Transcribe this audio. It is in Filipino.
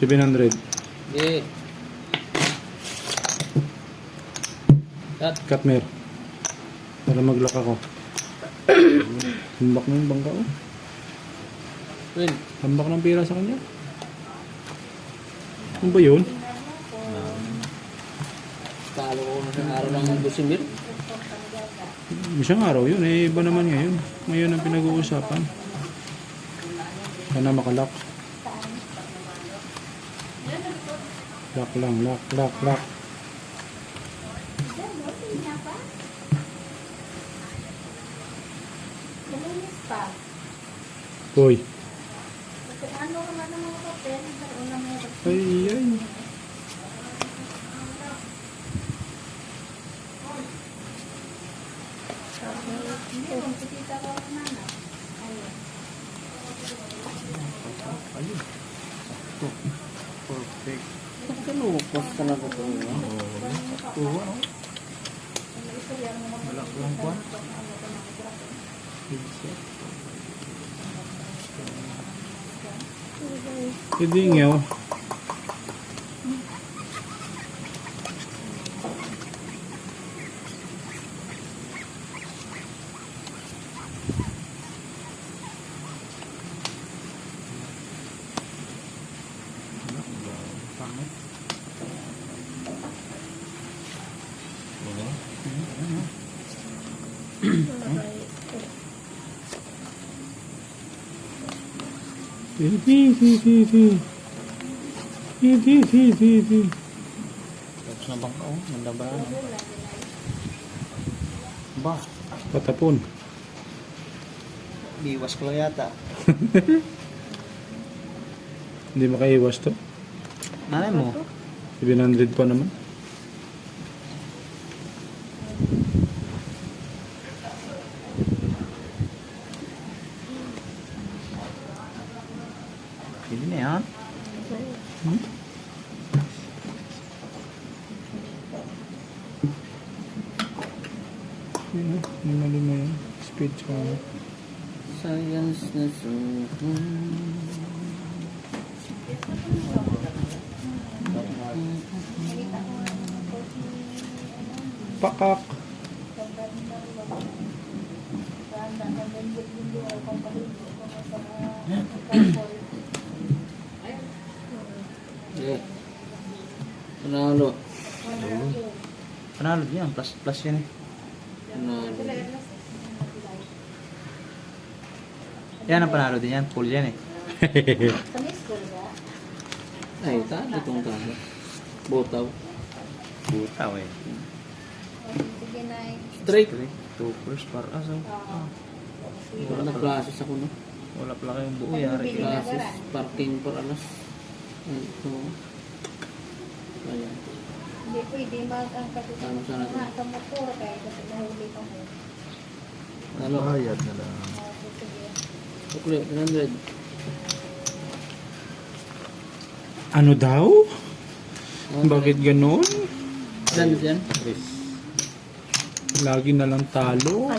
700. Okay. Cut. Cut mer. Para mag-lock ako. Tambak na yung bangka oh. Win. Tambak ng pira sa kanya. Ano ba yun? Talo ko na sa araw ng Busimir. Isang araw yun eh. Iba naman ngayon. Ngayon ang pinag-uusapan. Sana makalock. Lock lang. Lock. Uy. Ay. Ayun. Perfect. Kanukos talaga ito. Oo, ano? Wala ko lang kwan. Hindi nga oh. Tapos na bangka oh. Ganda ba? Ba? Patapon. Biwas ko lang yata. Hindi makaiwas to. Nanay mo? 700 pa naman. Hindi na yan. Yun o, lima yan. Speed ko. Science na suhun. Pakak. Okay. Panalo. Panalo din yan. Plus yan eh. Panalo. Yan ang panalo din yan. Full yan eh. Ay, talo itong talo. Botaw. Butaw eh. Straight. 2 first para asaw. Wala na classes ako no. Wala pala kayong buo yari. Classes. Parking per alas. Ito. Ayan. Hindi pwede mag-angkat ito Tama sana ito. sa motor kaya kasi nahuli ko. Talo. Bayad na lang. Sukli. 100. Ano daw? Bakit ganon? Ilan yan? Lagi na lang talo.